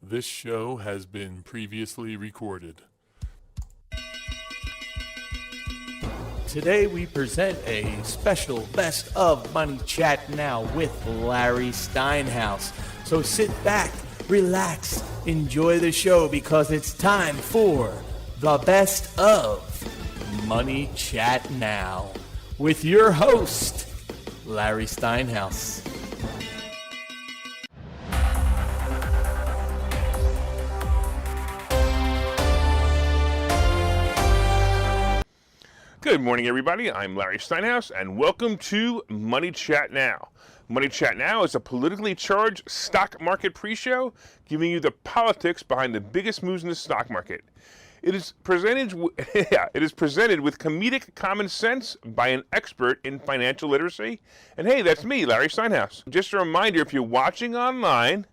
This show has been previously recorded. Today we present a special Best of Money Chat Now with Larry Steinhouse. So sit back, relax, enjoy the show because it's time for the Best of Money Chat Now with your host, Larry Steinhouse. Good morning, everybody. I'm Larry Steinhouse, and welcome to Money Chat Now. Money Chat Now is a politically charged stock market pre-show giving you the politics behind the biggest moves in the stock market. It is presented with comedic common sense by an expert in financial literacy. And hey, that's me, Larry Steinhouse. Just a reminder, if you're watching online,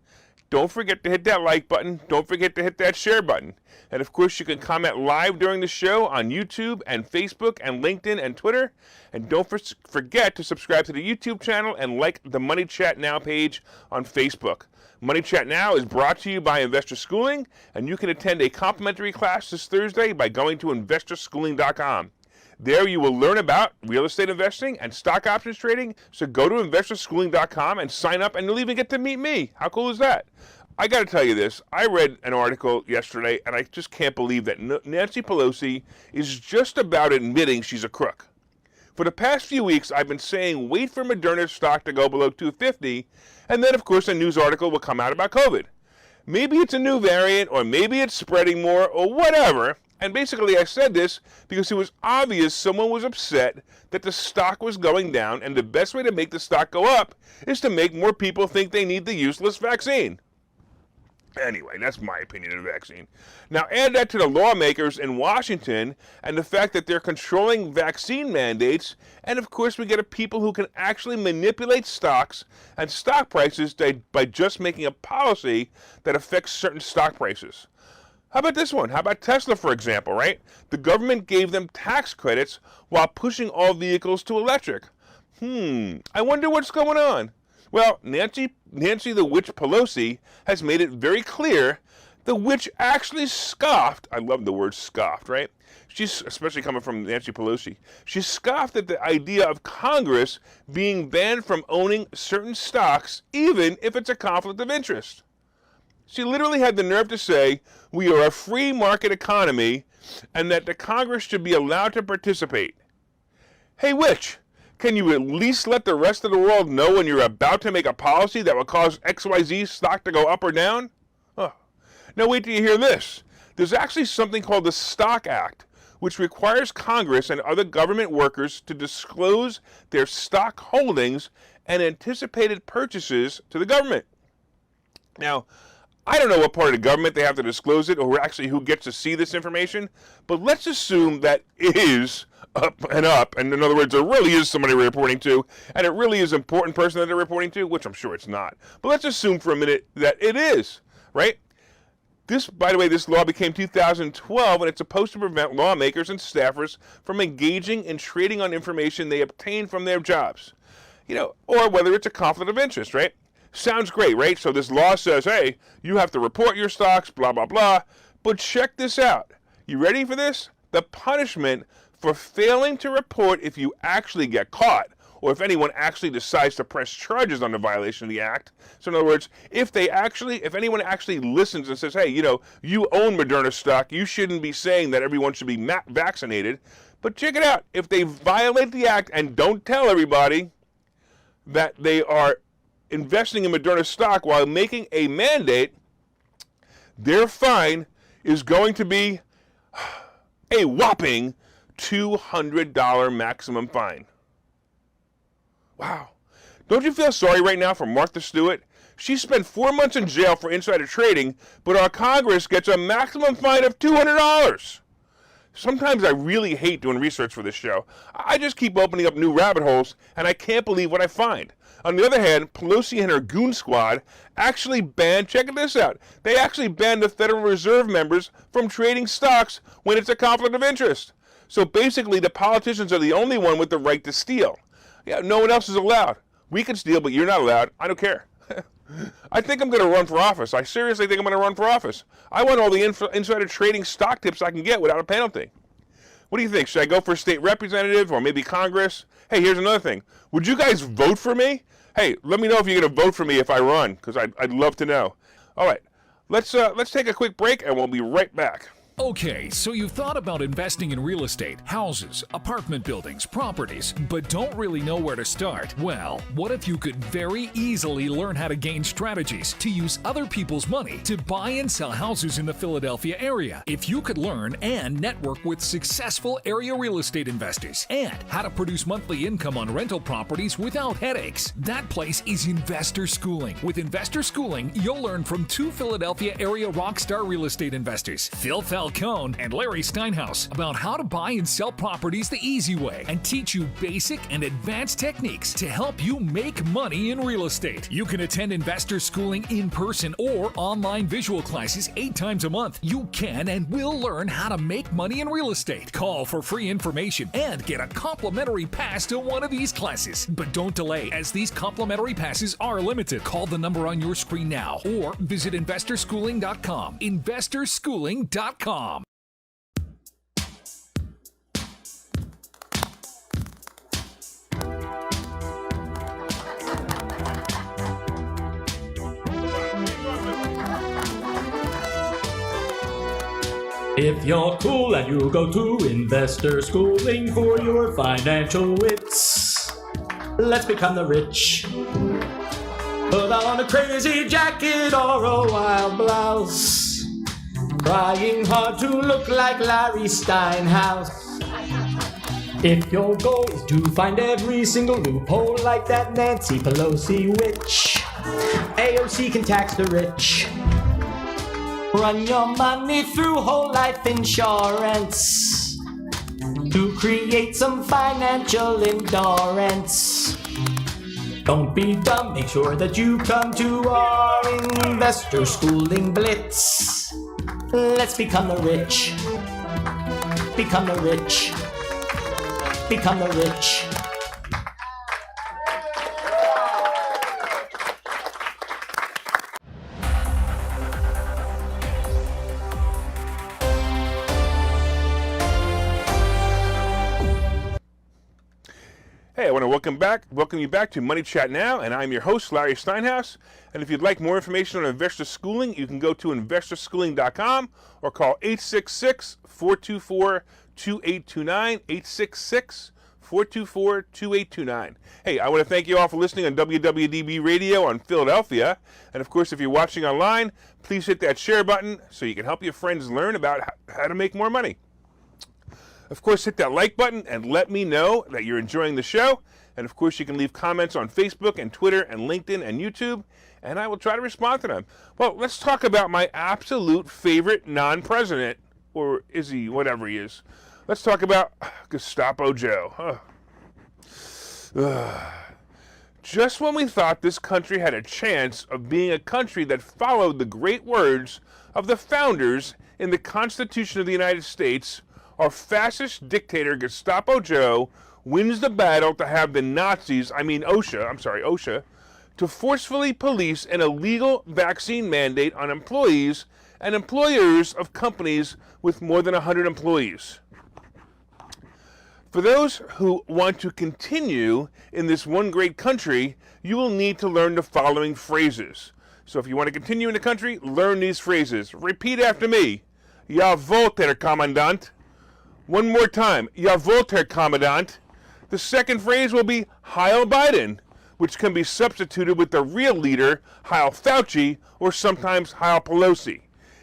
don't forget to hit that like button. Don't forget to hit that share button. And of course, you can comment live during the show on YouTube and Facebook and LinkedIn and Twitter. And don't forget to subscribe to the YouTube channel and like the Money Chat Now page on Facebook. Money Chat Now is brought to you by Investor Schooling, and you can attend a complimentary class this Thursday by going to investorschooling.com. There you will learn about real estate investing and stock options trading, so go to investorschooling.com and sign up, and you'll even get to meet me. How cool is that? I got to tell you this. I read an article yesterday, and I just can't believe that Nancy Pelosi is just about admitting she's a crook. For the past few weeks, I've been saying wait for Moderna's stock to go below 250, and then, of course, a news article will come out about COVID. Maybe it's a new variant, or maybe it's spreading more, or whatever. And basically, I said this because it was obvious someone was upset that the stock was going down, and the best way to make the stock go up is to make more people think they need the useless vaccine. Anyway, that's my opinion of the vaccine. Now, add that to the lawmakers in Washington and the fact that they're controlling vaccine mandates, and of course, we get a people who can actually manipulate stocks and stock prices by just making a policy that affects certain stock prices. How about this one? How about Tesla, for example, right? The government gave them tax credits while pushing all vehicles to electric. I wonder what's going on. Well, Nancy the Witch Pelosi has made it very clear the witch actually scoffed. I love the word scoffed, right? She's, especially coming from Nancy Pelosi, she scoffed at the idea of Congress being banned from owning certain stocks, even if it's a conflict of interest. She literally had the nerve to say, we are a free market economy and that the Congress should be allowed to participate. Hey, witch, can you at least let the rest of the world know when you're about to make a policy that will cause XYZ stock to go up or down? Oh. Now wait till you hear this. There's actually something called the Stock Act, which requires Congress and other government workers to disclose their stock holdings and anticipated purchases to the government. Now, I don't know what part of the government they have to disclose it, or actually who gets to see this information, but let's assume that it is up, and in other words, there really is somebody reporting to, and it really is an important person that they're reporting to, which I'm sure it's not. But let's assume for a minute that it is, right? This, by the way, this law became 2012, and it's supposed to prevent lawmakers and staffers from engaging in trading on information they obtain from their jobs, or whether it's a conflict of interest, right? Sounds great, right? So this law says, hey, you have to report your stocks, blah, blah, blah. But check this out. You ready for this? The punishment for failing to report if you actually get caught, or if anyone actually decides to press charges on the violation of the act. So in other words, if anyone actually listens and says, hey, you own Moderna stock, you shouldn't be saying that everyone should be vaccinated. But check it out. If they violate the act and don't tell everybody that they are investing in Moderna stock while making a mandate, their fine is going to be a whopping $200 maximum fine. Wow. Don't you feel sorry right now for Martha Stewart? She spent 4 months in jail for insider trading, but our Congress gets a maximum fine of $200. Sometimes I really hate doing research for this show. I just keep opening up new rabbit holes, and I can't believe what I find. On the other hand, Pelosi and her goon squad actually banned, check this out, they actually banned the Federal Reserve members from trading stocks when it's a conflict of interest. So basically, the politicians are the only one with the right to steal. Yeah, no one else is allowed. We can steal, but you're not allowed. I don't care. I think I'm going to run for office. I seriously think I'm going to run for office. I want all the insider trading stock tips I can get without a penalty. What do you think? Should I go for state representative or maybe Congress? Hey, here's another thing. Would you guys vote for me? Hey, let me know if you're going to vote for me if I run, because I'd love to know. All right, let's take a quick break, and we'll be right back. Okay, so you've thought about investing in real estate, houses, apartment buildings, properties, but don't really know where to start? Well, what if you could very easily learn how to gain strategies to use other people's money to buy and sell houses in the Philadelphia area? If you could learn and network with successful area real estate investors and how to produce monthly income on rental properties without headaches, that place is Investor Schooling. With Investor Schooling, you'll learn from two Philadelphia area rockstar real estate investors, Phil Falcone and Larry Steinhouse, about how to buy and sell properties the easy way and teach you basic and advanced techniques to help you make money in real estate. You can attend Investor Schooling in person or online visual classes 8 times a month. You can and will learn how to make money in real estate. Call for free information and get a complimentary pass to one of these classes. But don't delay, as these complimentary passes are limited. Call the number on your screen now or visit investorschooling.com. investorschooling.com. If you're cool and you go to Investor Schooling for your financial wits, let's become the rich. Put on a crazy jacket or a wild blouse, trying hard to look like Larry Steinhouse. If your goal is to find every single loophole like that Nancy Pelosi witch, AOC can tax the rich. Run your money through whole life insurance to create some financial endurance. Don't be dumb, make sure that you come to our Investor Schooling Blitz. Let's become the rich. Become the rich. Become the rich. Hey, I want to welcome you back to Money Chat Now, and I'm your host, Larry Steinhouse. And if you'd like more information on Investor Schooling, you can go to investorschooling.com or call 866-424-2829, 866-424-2829. Hey, I want to thank you all for listening on WWDB Radio on Philadelphia. And of course, if you're watching online, please hit that share button so you can help your friends learn about how to make more money. Of course, hit that like button and let me know that you're enjoying the show. And of course, you can leave comments on Facebook and Twitter and LinkedIn and YouTube, and I will try to respond to them. Well, let's talk about my absolute favorite non-president, or is he, whatever he is. Let's talk about Gestapo Joe. Just when we thought this country had a chance of being a country that followed the great words of the founders in the Constitution of the United States, our fascist dictator Gestapo Joe wins the battle to have the Nazis, OSHA, to forcefully police an illegal vaccine mandate on employees and employers of companies with more than 100 employees. For those who want to continue in this one great country, you will need to learn the following phrases. So if you want to continue in the country, learn these phrases. Repeat after me. Jawohl, Herr Kommandant. One more time. Jawohl, Herr Kommandant. The second phrase will be Heil Biden, which can be substituted with the real leader, Heil Fauci, or sometimes Heil Pelosi.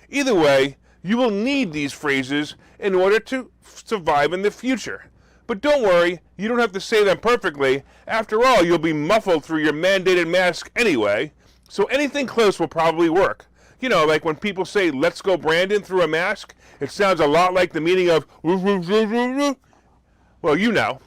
Either way, you will need these phrases in order to survive in the future. But don't worry, you don't have to say them perfectly. After all, you'll be muffled through your mandated mask anyway, so anything close will probably work. You know, like when people say, "Let's go Brandon" through a mask, it sounds a lot like the meaning of, well, you know.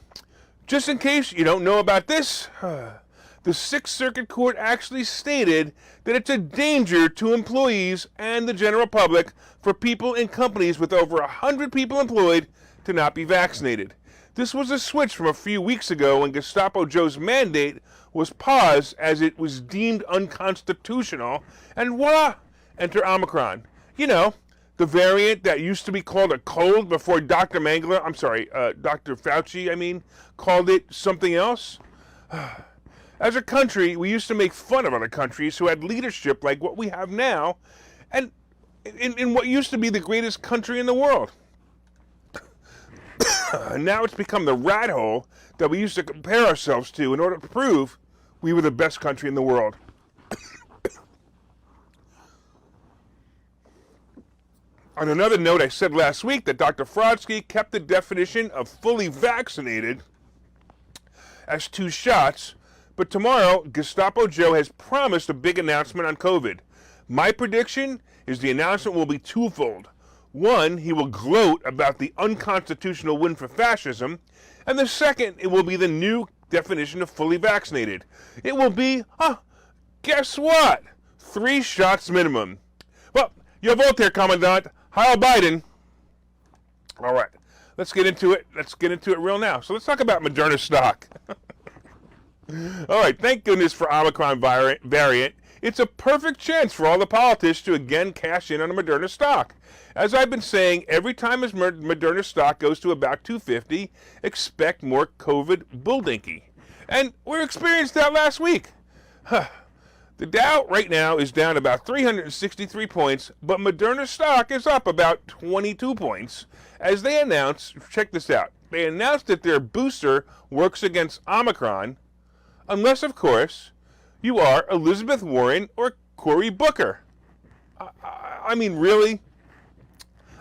Just in case you don't know about this, the Sixth Circuit Court actually stated that it's a danger to employees and the general public for people in companies with over 100 people employed to not be vaccinated. This was a switch from a few weeks ago when Gestapo Joe's mandate was paused as it was deemed unconstitutional, and voila, enter Omicron. You know, the variant that used to be called a cold before Dr. Dr. Fauci, called it something else. As a country, we used to make fun of other countries who had leadership like what we have now, and in what used to be the greatest country in the world. Now it's become the rat hole that we used to compare ourselves to in order to prove we were the best country in the world. On another note, I said last week that Dr. Frodsky kept the definition of fully vaccinated as 2 shots, but tomorrow, Gestapo Joe has promised a big announcement on COVID. My prediction is the announcement will be twofold. One, he will gloat about the unconstitutional win for fascism, and the second, it will be the new definition of fully vaccinated. It will be, guess what? 3 shots minimum. Well, your vote there, Commandant. Heil Biden. All right, let's get into it. Let's get into it real now. So let's talk about Moderna stock. All right, thank goodness for Omicron variant. It's a perfect chance for all the politicians to again cash in on the Moderna stock. As I've been saying, every time Moderna stock goes to about 250, expect more COVID bulldinky. And we experienced that last week. The Dow right now is down about 363 points, but Moderna stock is up about 22 points. As they announced, check this out, they announced that their booster works against Omicron, unless, of course, you are Elizabeth Warren or Cory Booker. Really?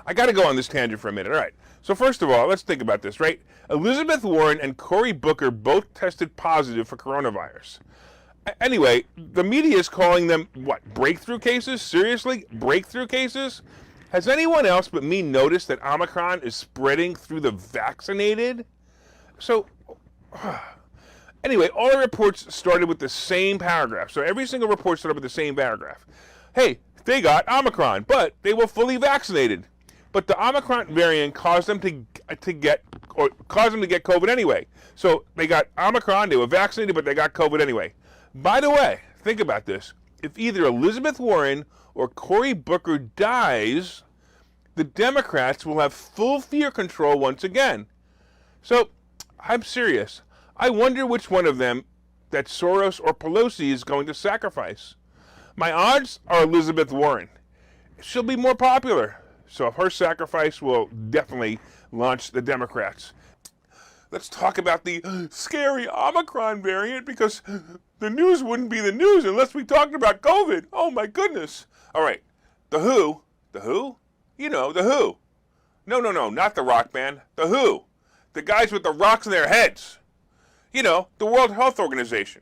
I got to go on this tangent for a minute. All right. So first of all, let's think about this, right? Elizabeth Warren and Cory Booker both tested positive for coronavirus. Anyway, the media is calling them, breakthrough cases? Seriously? Breakthrough cases? Has anyone else but me noticed that Omicron is spreading through the vaccinated? So, anyway, all the reports started with the same paragraph. So every single report started with the same paragraph. Hey, they got Omicron, but they were fully vaccinated. But the Omicron variant caused them to get COVID anyway. So they got Omicron, they were vaccinated, but they got COVID anyway. By the way, think about this. If either Elizabeth Warren or Cory Booker dies, the Democrats will have full fear control once again. So, I'm serious. I wonder which one of them that Soros or Pelosi is going to sacrifice. My odds are Elizabeth Warren. She'll be more popular. So her sacrifice will definitely launch the Democrats. Let's talk about the scary Omicron variant, because the news wouldn't be the news unless we talked about COVID. Oh my goodness. All right, The Who? You know, The Who. No, not the rock band. The Who. The guys with the rocks in their heads. You know, the World Health Organization.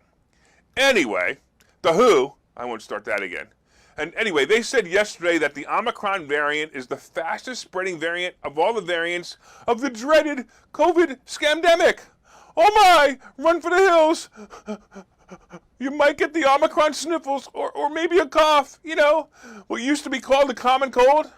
Anyway, The Who, I won't start that again. And anyway, they said yesterday that the Omicron variant is the fastest spreading variant of all the variants of the dreaded COVID scamdemic. Oh my, run for the hills. You might get the Omicron sniffles or maybe a cough, you know, what used to be called the common cold.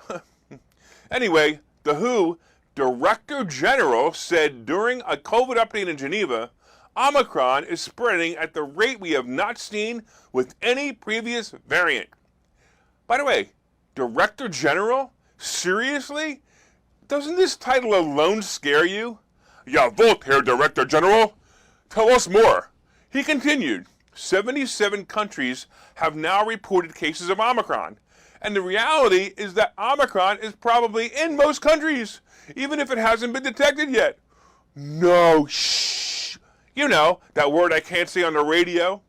Anyway, The Who Director General said during a COVID update in Geneva, Omicron is spreading at the rate we have not seen with any previous variant. By the way, Director General? Seriously? Doesn't this title alone scare you? Ja, vote, Herr Director General. Tell us more. He continued, 77 countries have now reported cases of Omicron. And the reality is that Omicron is probably in most countries, even if it hasn't been detected yet. No, shh. You know, that word I can't say on the radio.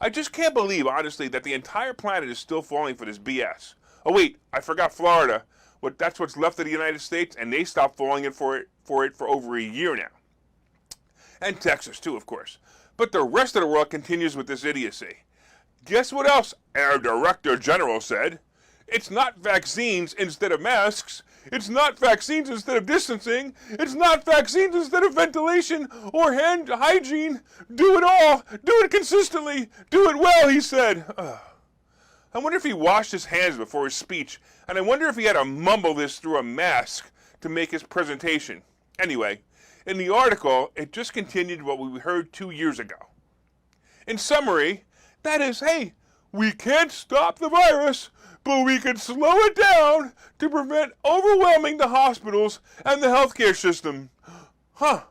I just can't believe, honestly, that the entire planet is still falling for this BS. Oh wait, I forgot Florida. That's what's left of the United States, and they stopped falling for it for over a year now. And Texas, too, of course. But the rest of the world continues with this idiocy. Guess what else our Director General said? It's not vaccines instead of masks. It's not vaccines instead of distancing. It's not vaccines instead of ventilation or hand hygiene. Do it all. Do it consistently. Do it well, he said. I wonder if he washed his hands before his speech, and I wonder if he had to mumble this through a mask to make his presentation. Anyway, In the article, it just continued what we heard 2 years ago. In summary, that is, hey, we can't stop the virus, but we can slow it down to prevent overwhelming the hospitals and the healthcare system. Huh.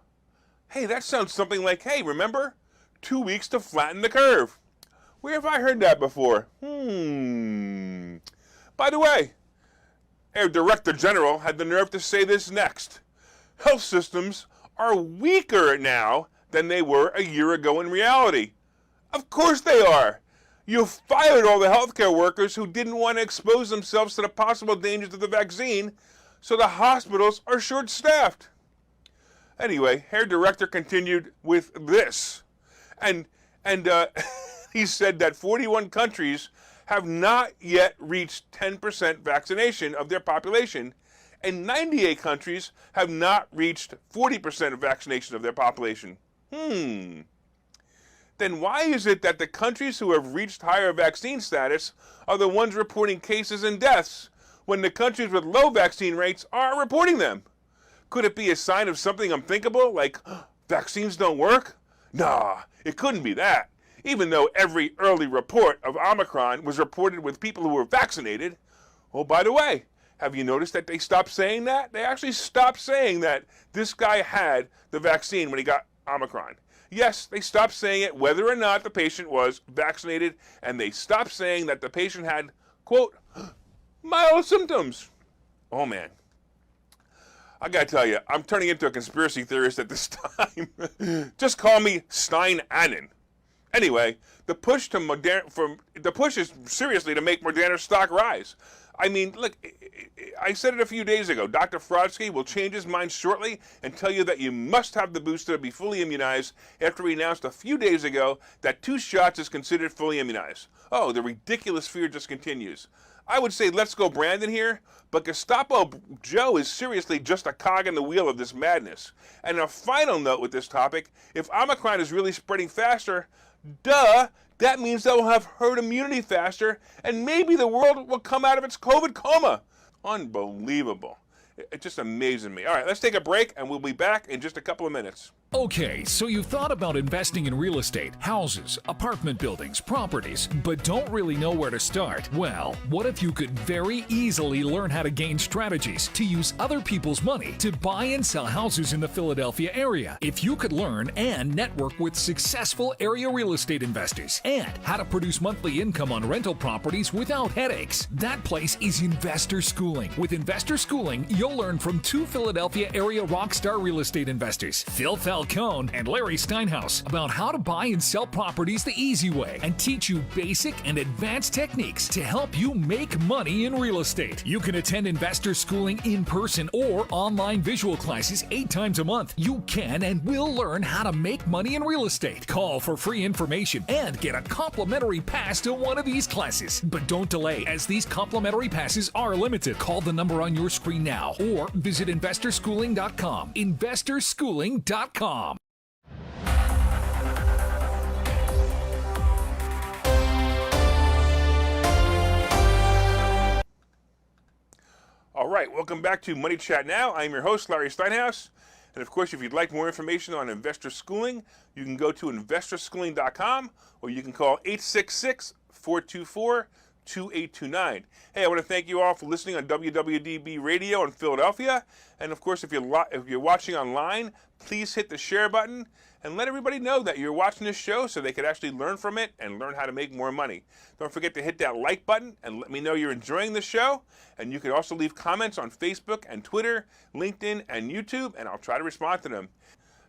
Hey, that sounds something like, hey, remember? 2 weeks to flatten the curve. Where have I heard that before? By the way, our Director General had the nerve to say this next. Health systems are weaker now than they were a year ago in reality. Of course they are. You fired all the healthcare workers who didn't want to expose themselves to the possible dangers of the vaccine, so the hospitals are short-staffed. Anyway, Herr Director continued with this. And he said that 41 countries have not yet reached 10% vaccination of their population, and 98 countries have not reached 40% of vaccination of their population. Then why is it that the countries who have reached higher vaccine status are the ones reporting cases and deaths, when the countries with low vaccine rates aren't reporting them? Could it be a sign of something unthinkable, like vaccines don't work? Nah, it couldn't be that. Even though every early report of Omicron was reported with people who were vaccinated. Oh, by the way, have you noticed that they stopped saying that? They actually stopped saying that this guy had the vaccine when he got Omicron. Yes, they stopped saying it whether or not the patient was vaccinated, and they stopped saying that the patient had, quote, mild symptoms. Oh, man. I gotta tell you, I'm turning into a conspiracy theorist at this time. Just call me Stein-Annen. Anyway, the push is seriously to make Moderna stock rise. I mean, look, I said it a few days ago. Dr. Frodsky will change his mind shortly and tell you that you must have the booster to be fully immunized after he announced a few days ago that 2 shots is considered fully immunized. Oh, the ridiculous fear just continues. I would say let's go Brandon here, but Gestapo Joe is seriously just a cog in the wheel of this madness. And a final note with this topic, if Omicron is really spreading faster, duh, that means that we'll have herd immunity faster, and maybe the world will come out of its COVID coma. Unbelievable. It just amazes me. All right, let's take a break, and we'll be back in just a couple of minutes. Okay, so you've thought about investing in real estate, houses, apartment buildings, properties, but don't really know where to start? Well, what if you could very easily learn how to gain strategies to use other people's money to buy and sell houses in the Philadelphia area? If you could learn and network with successful area real estate investors and how to produce monthly income on rental properties without headaches, that place is Investor Schooling. With Investor Schooling, you'll learn from 2 Philadelphia area rockstar real estate investors, Phil Falcone and Larry Steinhouse, about how to buy and sell properties the easy way and teach you basic and advanced techniques to help you make money in real estate. You can attend Investor Schooling in person or online visual classes 8 times a month. You can and will learn how to make money in real estate. Call for free information and get a complimentary pass to one of these classes. But don't delay, as these complimentary passes are limited. Call the number on your screen now or visit investorschooling.com. investorschooling.com. All right, welcome back to Money Chat Now. I'm your host, Larry Steinhouse. And of course, if you'd like more information on Investor Schooling, you can go to investorschooling.com or you can call 866-424-2829. Hey, I want to thank you all for listening on WWDB Radio in Philadelphia. And of course, if you're watching online, please hit the share button and let everybody know that you're watching this show so they could actually learn from it and learn how to make more money. Don't forget to hit that like button and let me know you're enjoying the show. And you can also leave comments on Facebook and Twitter, LinkedIn, and YouTube, and I'll try to respond to them.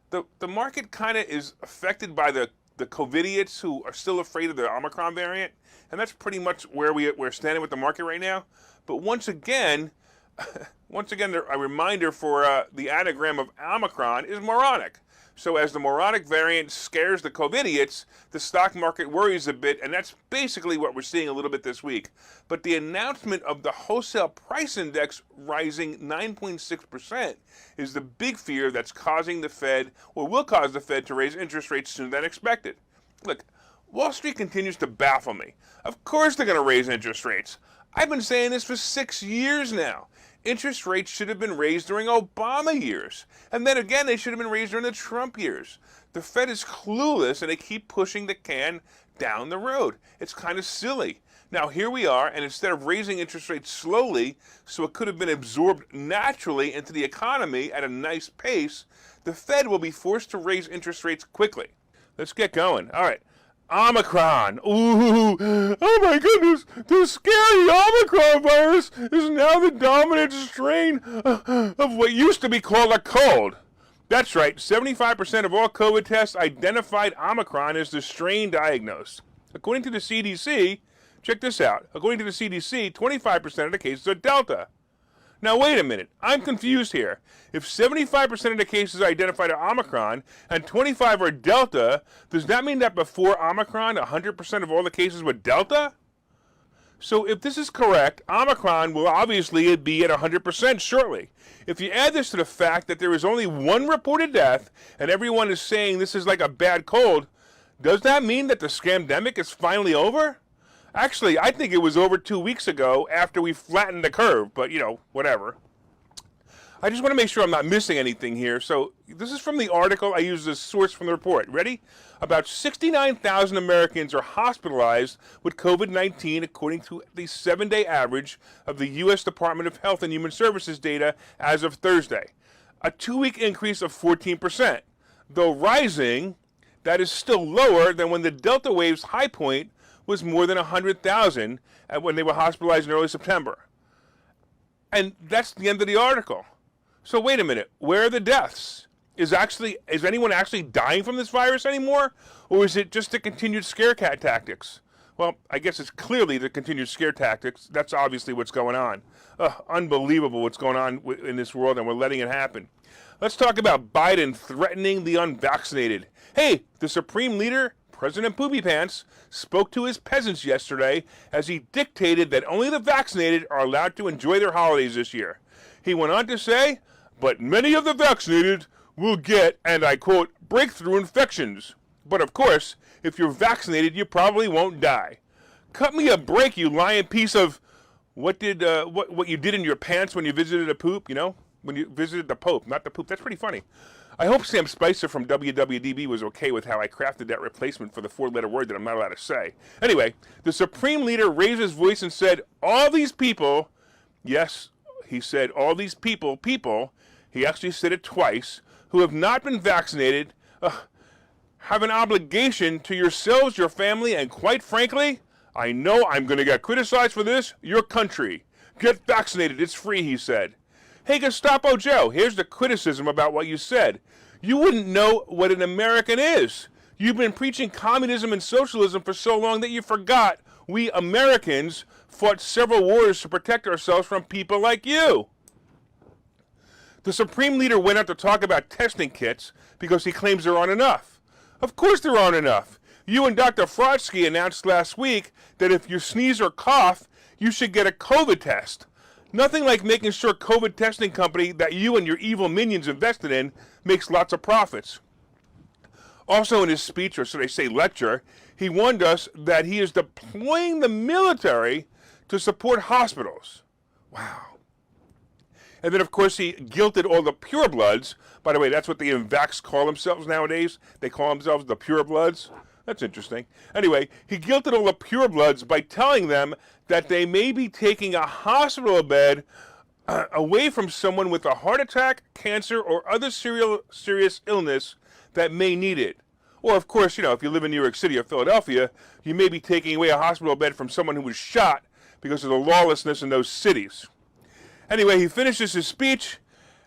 The market kind of is affected by the COVIDiots who are still afraid of the Omicron variant, and that's pretty much where we're standing with the market right now. But once again, a reminder for the anagram of Omicron is moronic. So as the moronic variant scares the COVIDiots, the stock market worries a bit, and that's basically what we're seeing a little bit this week. But the announcement of the wholesale price index rising 9.6% is the big fear that's causing the Fed, or will cause the Fed, to raise interest rates sooner than expected. Look, Wall Street continues to baffle me. Of course they're going to raise interest rates. I've been saying this for 6 years now. Interest rates should have been raised during Obama years. And then again, they should have been raised during the Trump years. The Fed is clueless and they keep pushing the can down the road. It's kind of silly. Now here we are, and instead of raising interest rates slowly so it could have been absorbed naturally into the economy at a nice pace, the Fed will be forced to raise interest rates quickly. Let's get going. All right. Omicron. Ooh, oh my goodness. The scary Omicron virus is now the dominant strain of what used to be called a cold. That's right. 75% of all COVID tests identified Omicron as the strain diagnosed. According to the CDC, check this out. According to the CDC, 25% of the cases are Delta. Now, wait a minute. I'm confused here. If 75% of the cases identified are Omicron and 25 are Delta, does that mean that before Omicron, 100% of all the cases were Delta? So if this is correct, Omicron will obviously be at 100% shortly. If you add this to the fact that there is only one reported death and everyone is saying this is like a bad cold, does that mean that the scamdemic is finally over? Actually, I think it was over 2 weeks ago after we flattened the curve, but, whatever. I just want to make sure I'm not missing anything here. So this is from the article. I use this source from the report. Ready? About 69,000 Americans are hospitalized with COVID-19, according to the 7-day average of the U.S. Department of Health and Human Services data as of Thursday. A 2-week increase of 14%. Though rising, that is still lower than when the Delta wave's high point was more than 100,000 when they were hospitalized in early September. And that's the end of the article. So wait a minute, where are the deaths? Is anyone actually dying from this virus anymore? Or is it just the continued scare tactics? Well, I guess it's clearly the continued scare tactics. That's obviously what's going on. Unbelievable what's going on in this world, and we're letting it happen. Let's talk about Biden threatening the unvaccinated. Hey, the Supreme Leader, President Poopy Pants, spoke to his peasants yesterday as he dictated that only the vaccinated are allowed to enjoy their holidays this year. He went on to say, but many of the vaccinated will get, and I quote, breakthrough infections. But of course, if you're vaccinated, you probably won't die. Cut me a break, you lying piece of what you did in your pants when you visited a poop, when you visited the Pope, not the poop. That's pretty funny. I hope Sam Spicer from WWDB was okay with how I crafted that replacement for the 4-letter word that I'm not allowed to say. Anyway, the Supreme Leader raised his voice and said, all these people, yes, he said, all these people, he actually said it twice, who have not been vaccinated, have an obligation to yourselves, your family, and quite frankly, I know I'm going to get criticized for this, your country. Get vaccinated, it's free, he said. Hey, Gestapo Joe, here's the criticism about what you said. You wouldn't know what an American is. You've been preaching communism and socialism for so long that you forgot we Americans fought several wars to protect ourselves from people like you. The Supreme Leader went out to talk about testing kits because he claims there aren't enough. Of course there aren't enough. You and Dr. Frotsky announced last week that if you sneeze or cough, you should get a COVID test. Nothing like making sure COVID testing company that you and your evil minions invested in makes lots of profits. Also in his speech, or so they say lecture, he warned us that he is deploying the military to support hospitals. Wow. And then, of course, he guilted all the purebloods. By the way, that's what the vax call themselves nowadays. They call themselves the purebloods. That's interesting. Anyway, he guilted all the purebloods by telling them that they may be taking a hospital bed away from someone with a heart attack, cancer, or other serious illness that may need it. Or, of course, if you live in New York City or Philadelphia, you may be taking away a hospital bed from someone who was shot because of the lawlessness in those cities. Anyway, he finishes his speech,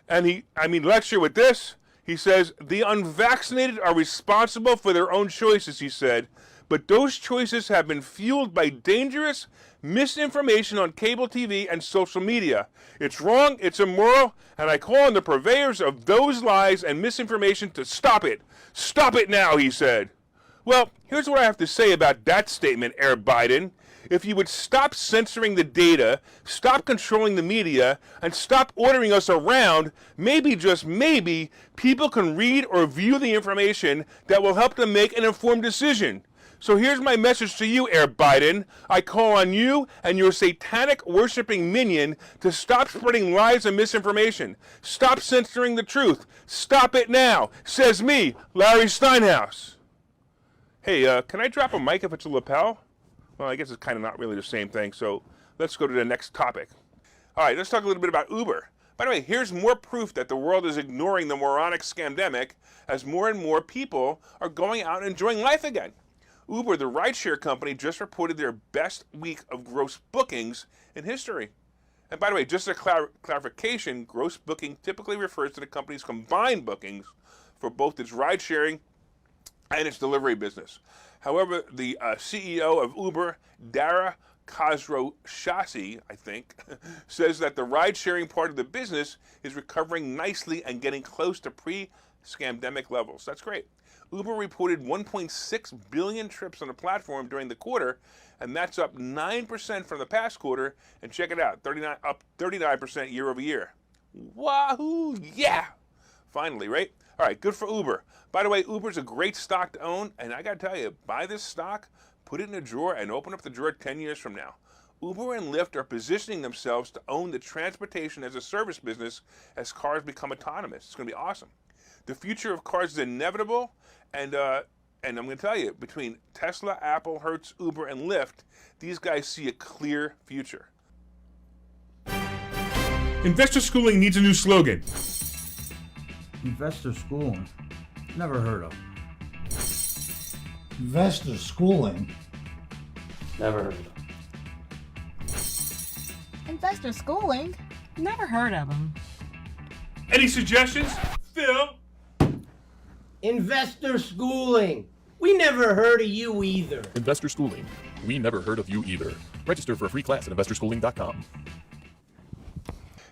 and lecture with this. He says, the unvaccinated are responsible for their own choices, he said, but those choices have been fueled by dangerous misinformation on cable TV and social media. It's wrong, it's immoral, and I call on the purveyors of those lies and misinformation to stop it. Stop it now, he said. Well, here's what I have to say about that statement, Herr Biden. If you would stop censoring the data, stop controlling the media, and stop ordering us around, maybe, just maybe, people can read or view the information that will help them make an informed decision. So here's my message to you, Air Biden. I call on you and your satanic worshiping minion to stop spreading lies and misinformation. Stop censoring the truth. Stop it now. Says me, Larry Steinhouse. Hey, can I drop a mic if it's a lapel? Well, I guess it's kind of not really the same thing, so let's go to the next topic. All right, let's talk a little bit about Uber. By the way, here's more proof that the world is ignoring the moronic scamdemic as more and more people are going out and enjoying life again. Uber, the rideshare company, just reported their best week of gross bookings in history. And by the way, just a clarification, gross booking typically refers to the company's combined bookings for both its ride-sharing and its delivery business. However, the CEO of Uber, Dara Khosrowshahi, I think, says that the ride-sharing part of the business is recovering nicely and getting close to pre-scamdemic levels. That's great. Uber reported 1.6 billion trips on the platform during the quarter, and that's up 9% from the past quarter. And check it out, up 39% year over year. Wahoo! Yeah! Finally, right? All right, good for Uber. By the way, Uber's a great stock to own, and I got to tell you, buy this stock, put it in a drawer, and open up the drawer 10 years from now. Uber and Lyft are positioning themselves to own the transportation as a service business as cars become autonomous. It's going to be awesome. The future of cars is inevitable, and I'm going to tell you, between Tesla, Apple, Hertz, Uber, and Lyft, these guys see a clear future. Investor schooling needs a new slogan. Investor schooling? Never heard of. Investor schooling? Never heard of them. Investor schooling? Never heard of them. Any suggestions? Phil? Investor schooling. We never heard of you either. Investor Schooling. We never heard of you either. Register for a free class at investorschooling.com.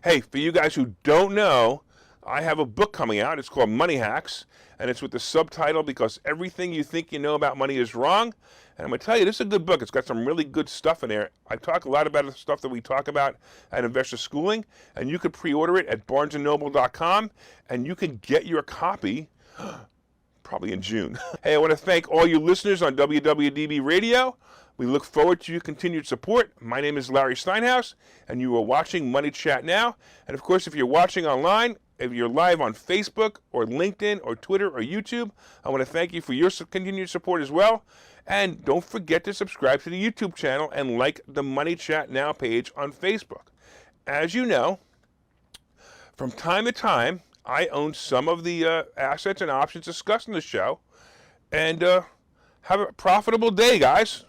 Hey, for you guys who don't know, I have a book coming out. It's called Money Hacks, and it's with the subtitle Because Everything You Think You Know About Money Is Wrong. And I'm going to tell you, this is a good book. It's got some really good stuff in there. I talk a lot about the stuff that we talk about at Investor Schooling, and you can pre-order it at barnesandnoble.com, and you can get your copy probably in June. Hey, I want to thank all you listeners on WWDB Radio. We look forward to your continued support. My name is Larry Steinhouse, and you are watching Money Chat Now. And of course, if you're watching online, if you're live on Facebook or LinkedIn or Twitter or YouTube, I want to thank you for your continued support as well. And don't forget to subscribe to the YouTube channel and like the Money Chat Now page on Facebook. As you know, from time to time, I own some of the assets and options discussed in the show. And have a profitable day, guys.